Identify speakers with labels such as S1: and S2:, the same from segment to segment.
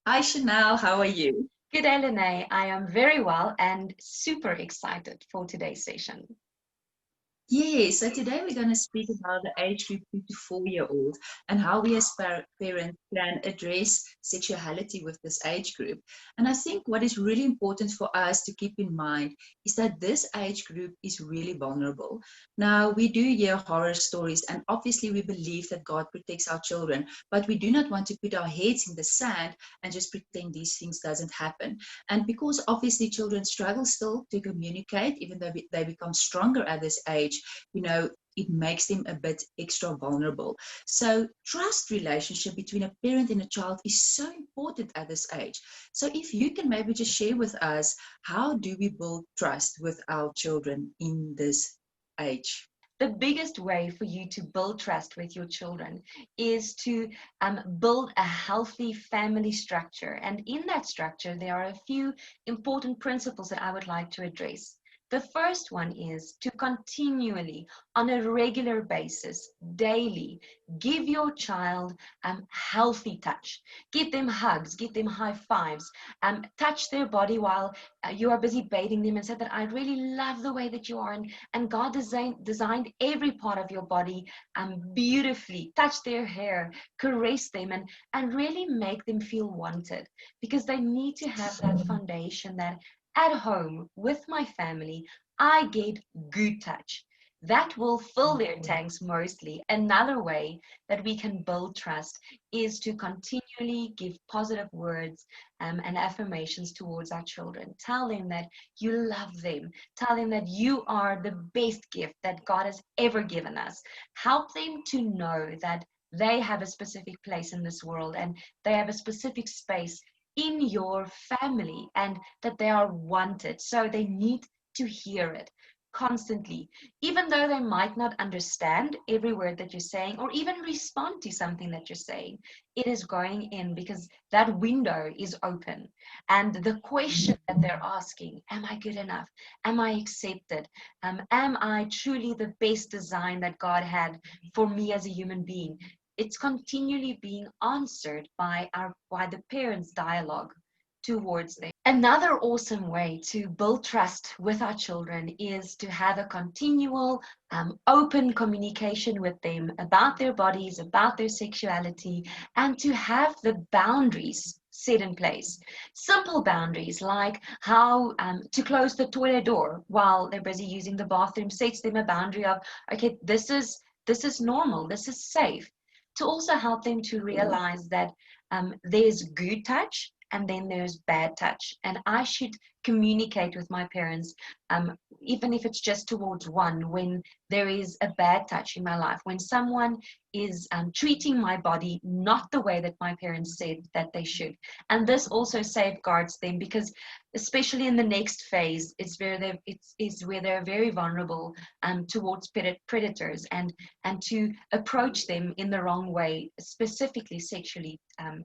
S1: Hi Chanel, how are you?
S2: Good day, Lené. I am very well and super excited for today's session.
S1: Yes, so today we're going to speak about the age group 2 to 4-year-old and how we as parents can address sexuality with this age group. And I think what is really important for us to keep in mind is that this age group is really vulnerable. Now, we do hear horror stories, and obviously we believe that God protects our children, but we do not want to put our heads in the sand and just pretend these things doesn't happen. And because obviously children struggle still to communicate, even though they become stronger at this age, you know, it makes them a bit extra vulnerable. So trust relationship between a parent and a child is so important at this age. So if you can maybe just share with us, how do we build trust with our children in this age?
S2: The biggest way for you to build trust with your children is to build a healthy family structure. And in that structure, there are a few important principles that I would like to address. The first one is to continually, on a regular basis, daily, give your child healthy touch. Give them hugs, give them high fives, touch their body while you are busy bathing them and say that I really love the way that you are. And God designed every part of your body beautifully. Touch their hair, caress them, and really make them feel wanted, because they need to have that foundation that at home with my family, I get good touch. That will fill their tanks mostly. Another way that we can build trust is to continually give positive words and affirmations towards our children. Tell them that you love them. Tell them that you are the best gift that God has ever given us. Help them to know that they have a specific place in this world and they have a specific space in your family and that they are wanted. So they need to hear it constantly, even though they might not understand every word that you're saying or even respond to something that you're saying. It is going in because that window is open. And the question that they're asking, am I good enough? Am I accepted? Am I truly the best design that God had for me as a human being? It's continually being answered by the parents' dialogue towards them. Another awesome way to build trust with our children is to have a continual, open communication with them about their bodies, about their sexuality, and to have the boundaries set in place. Simple boundaries like how to close the toilet door while they're busy using the bathroom sets them a boundary of, okay, this is normal, this is safe. To also help them to realize that there's good touch and then there's bad touch. And I should communicate with my parents, even if it's just towards one, when there is a bad touch in my life, when someone is treating my body not the way that my parents said that they should. And this also safeguards them because, especially in the next phase, it's where they're very vulnerable towards predators and to approach them in the wrong way, specifically sexually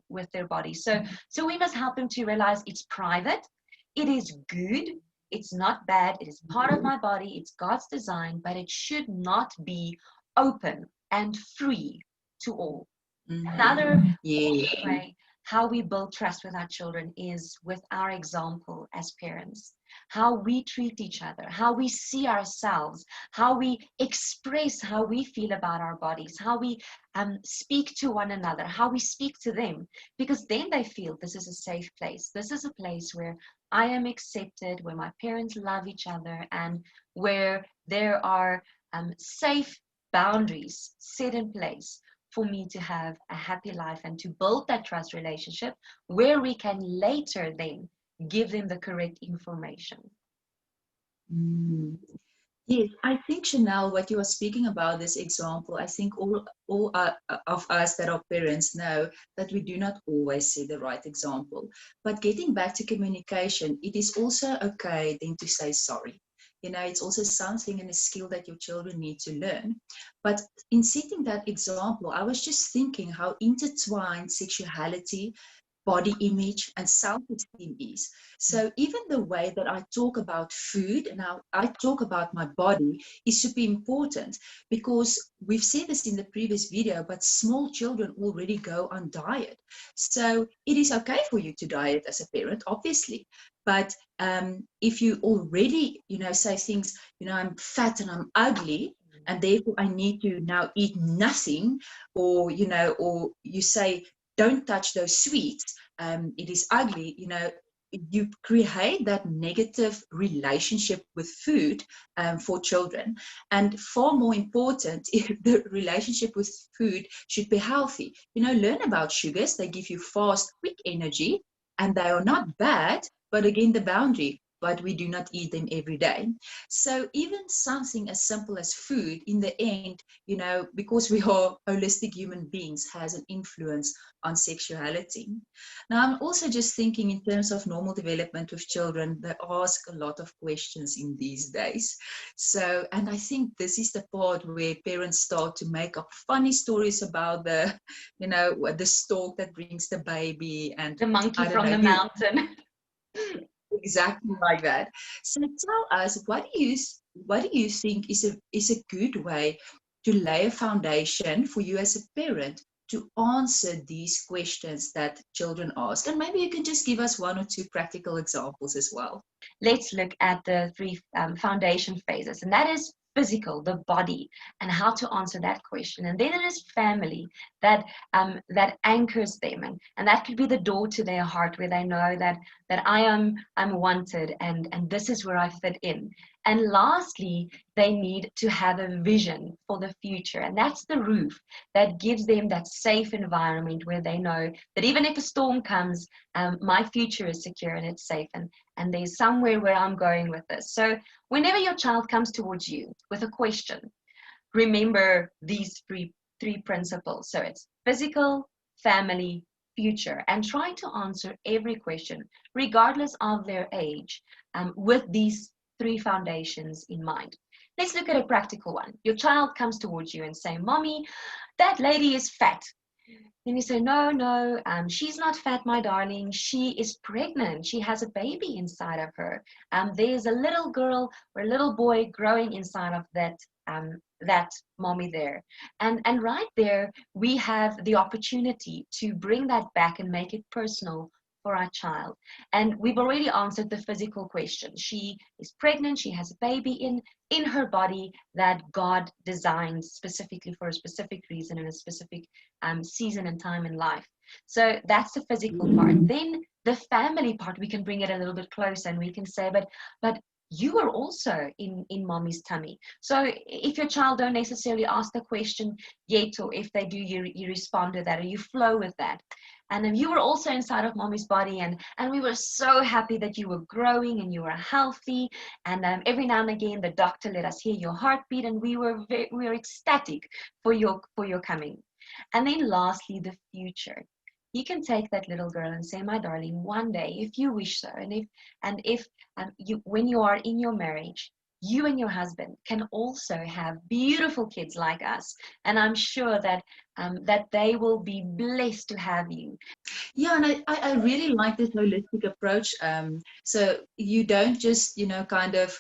S2: with their body. So we must help them to realize it's private, it is good, it's not bad, it is part of my body, it's God's design, but it should not be open and free to all. Another
S1: Yeah.
S2: way how we build trust with our children is with our example as parents. How we treat each other, how we see ourselves, how we express how we feel about our bodies, how we speak to one another, how we speak to them, because then they feel this is a safe place. This is a place where I am accepted, where my parents love each other, and where there are safe boundaries set in place for me to have a happy life and to build that trust relationship where we can later then give them the correct information.
S1: Mm. Yes, I think Chanel, what you are speaking about this example, I think all of us that are parents know that we do not always see the right example. But getting back to communication, it is also okay then to say sorry. It's also something and a skill that your children need to learn. But in setting that example, I was just thinking how intertwined sexuality body image and self-esteem is. So even the way that I talk about food and how I talk about my body is super important, because we've said this in the previous video, but small children already go on diet. So it is okay for you to diet as a parent, obviously. But if you already, say things, I'm fat and I'm ugly, and therefore I need to now eat nothing, or or you say, don't touch those sweets, it is ugly, you create that negative relationship with food for children. And far more important, if the relationship with food should be healthy. Learn about sugars. They give you fast, quick energy, and they are not bad, but again, the boundary. But we do not eat them every day. So even something as simple as food, in the end, because we are holistic human beings, has an influence on sexuality. Now, I'm also just thinking in terms of normal development with children, they ask a lot of questions in these days. So, and I think this is the part where parents start to make up funny stories about the stork that brings the baby, and
S2: The monkey
S1: I don't
S2: from
S1: know,
S2: the mountain.
S1: exactly like that. So tell us, what do you think is a good way to lay a foundation for you as a parent to answer these questions that children ask? And maybe you can just give us one or two practical examples as well.
S2: Let's look at the three foundation phases, and that is physical, the body, and how to answer that question. And then it is family, that anchors them, and that could be the door to their heart, where they know that I'm wanted, and this is where I fit in. And lastly, they need to have a vision for the future, and that's the roof that gives them that safe environment where they know that even if a storm comes, my future is secure and it's safe, and there's somewhere where I'm going with this. So whenever your child comes towards you with a question, remember these three principles. So it's physical, family, future, and try to answer every question, regardless of their age, with these three foundations in mind. Let's look at a practical one. Your child comes towards you and say, Mommy, that lady is fat. Then you say, no, no, she's not fat, my darling. She is pregnant. She has a baby inside of her. There's a little girl or a little boy growing inside of that mommy there. And right there, we have the opportunity to bring that back and make it personal for our child. And we've already answered the physical question. She is pregnant. She has a baby in her body that God designed specifically for a specific reason and a specific season and time in life. So that's the physical part. Then the family part, we can bring it a little bit closer, and we can say, but you are also in mommy's tummy. So if your child don't necessarily ask the question yet, or if they do, you respond to that, or you flow with that. And then you were also inside of mommy's body, and we were so happy that you were growing and you were healthy. And every now and again, the doctor let us hear your heartbeat, and we were ecstatic for your coming. And then lastly, the future. You can take that little girl and say, my darling, one day, if you wish so, and if you, when you are in your marriage, you and your husband can also have beautiful kids like us. And I'm sure that they will be blessed to have you.
S1: Yeah, and I really like this holistic approach. So you don't just, kind of,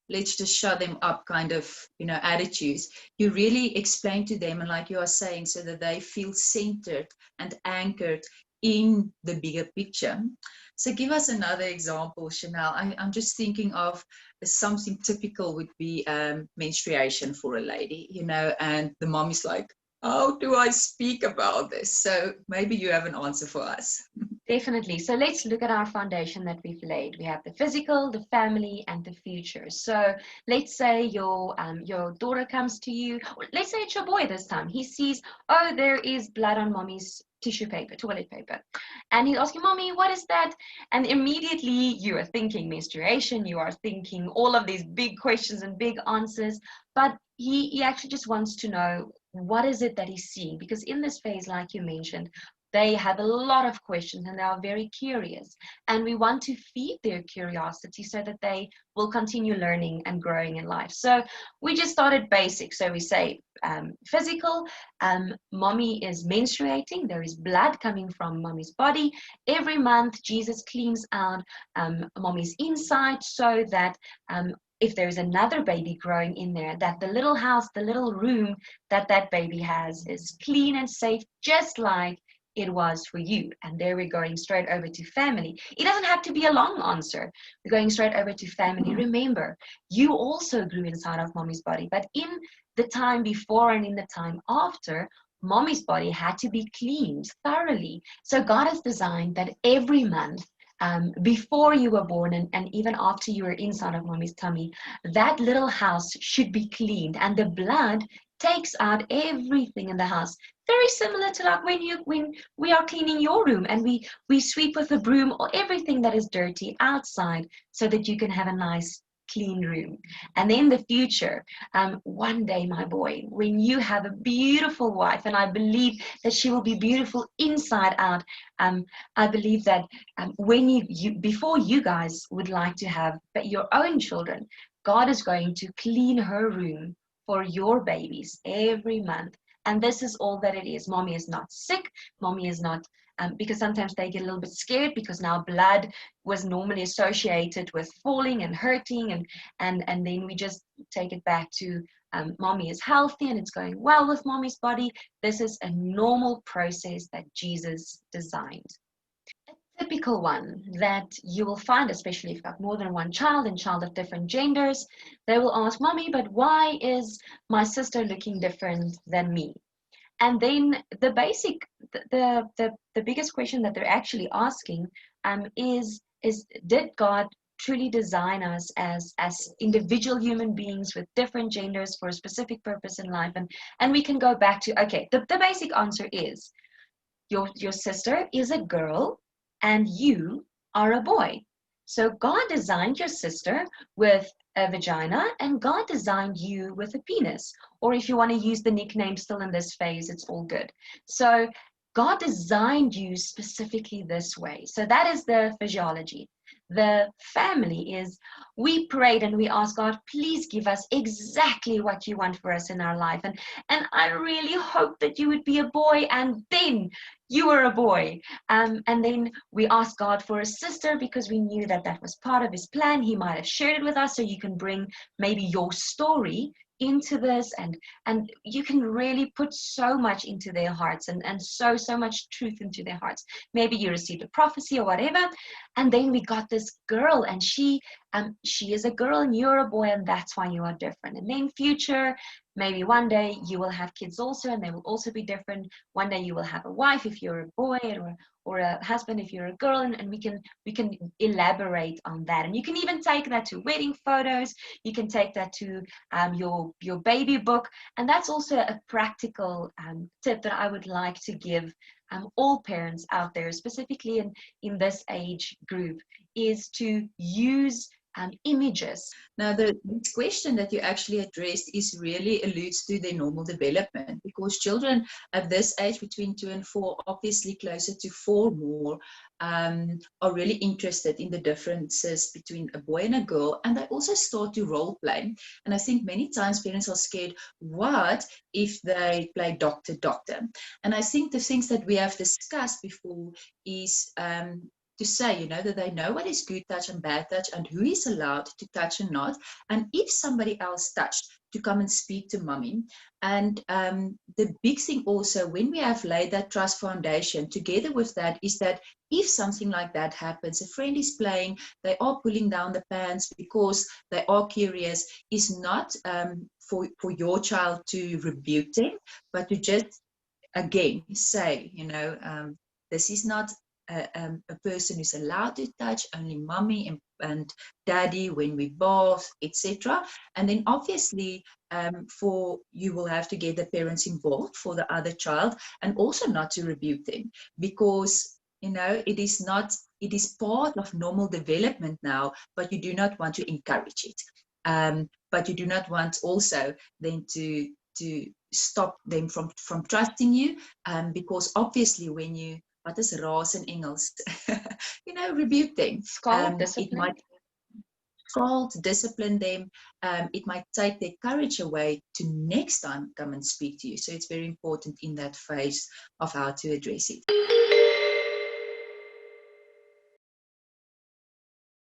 S1: let's just shut them up kind of, attitudes. You really explain to them, and like you are saying, so that they feel centered and anchored in the bigger picture. So give us another example, Chanell. I'm just thinking of something typical would be menstruation for a lady, and the mom is like, how do I speak about this? So maybe you have an answer for us.
S2: Definitely. So let's look at our foundation that we've laid. We have the physical, the family, and the future. So let's say your daughter comes to you. Or let's say it's your boy this time. He sees, oh, there is blood on mommy's tissue paper, toilet paper. And he's asking, Mommy, what is that? And immediately you are thinking menstruation. You are thinking all of these big questions and big answers. But he actually just wants to know, what is it that he's seeing? Because in this phase, like you mentioned, they have a lot of questions and they are very curious. And we want to feed their curiosity so that they will continue learning and growing in life. So we just started basic. So we say physical, mommy is menstruating, there is blood coming from mommy's body. Every month, Jesus cleans out mommy's inside so that if there's another baby growing in there, that the little house, the little room that that baby has is clean and safe, just like it was for you. And there we're going straight over to family. It doesn't have to be a long answer. We're going straight over to family. Remember, you also grew inside of mommy's body, but in the time before and in the time after, mommy's body had to be cleaned thoroughly. So God has designed that every month, before you were born and even after you were inside of mommy's tummy, that little house should be cleaned, and the blood takes out everything in the house. Very similar to like when we are cleaning your room and we sweep with a broom or everything that is dirty outside so that you can have a nice clean room. And then the future, one day, my boy, when you have a beautiful wife, and I believe that she will be beautiful inside out, I believe that when you before you guys would like to have your own children, God is going to clean her room for your babies every month. And this is all that it is. Mommy is not sick. Mommy is not, because sometimes they get a little bit scared because now blood was normally associated with falling and hurting. And then we just take it back to mommy is healthy and it's going well with mommy's body. This is a normal process that Jesus designed. Typical one that you will find, especially if you've got more than one child and child of different genders, they will ask, mommy, but why is my sister looking different than me? And then the basic, the biggest question that they're actually asking is did God truly design us as individual human beings with different genders for a specific purpose in life? And we can go back to, okay, the basic answer is your sister is a girl and you are a boy. So God designed your sister with a vagina and God designed you with a penis. Or if you want to use the nickname still in this phase, it's all good. So God designed you specifically this way. So that is the physiology. The family is, we prayed and we asked God, please give us exactly what you want for us in our life. And I really hope that you would be a boy, and then you were a boy. And then we asked God for a sister because we knew that that was part of his plan. He might have shared it with us so you can bring maybe your story into this, and you can really put so much into their hearts and so much truth into their hearts. Maybe you received a prophecy or whatever, and then we got this girl, and she is a girl and you're a boy, and that's why you are different. And then future, maybe one day you will have kids also and they will also be different. One day you will have a wife if you're a boy, or a husband if you're a girl, and we can elaborate on that. And you can even take that to wedding photos. You can take that to your baby book. And that's also a practical tip that I would like to give all parents out there, specifically in this age group, is to use images.
S1: Now, the next question that you actually addressed is really alludes to their normal development, because children at this age between 2 and 4, obviously closer to 4 more, are really interested in the differences between a boy and a girl, and they also start to role play. And I think many times parents are scared, what if they play doctor, doctor? And I think the things that we have discussed before is to say, that they know what is good touch and bad touch and who is allowed to touch and not. And if somebody else touched, to come and speak to mommy. And the big thing also, when we have laid that trust foundation, together with that, is that if something like that happens, a friend is playing, they are pulling down the pants because they are curious, is not for your child to rebuke them, but to just, again, say, this is not a person who's allowed to touch, only mommy and daddy when we bath, etc. And then obviously for you will have to get the parents involved for the other child, and also not to rebuke them, because it is part of normal development now, but you do not want to encourage it, but you do not want also then to stop them from trusting you, because obviously when you, what is raas in Engels, rebuke them.
S2: Scold,
S1: It
S2: discipline.
S1: might scold, discipline them. It might take their courage away to next time come and speak to you. So it's very important in that phase of how to address it.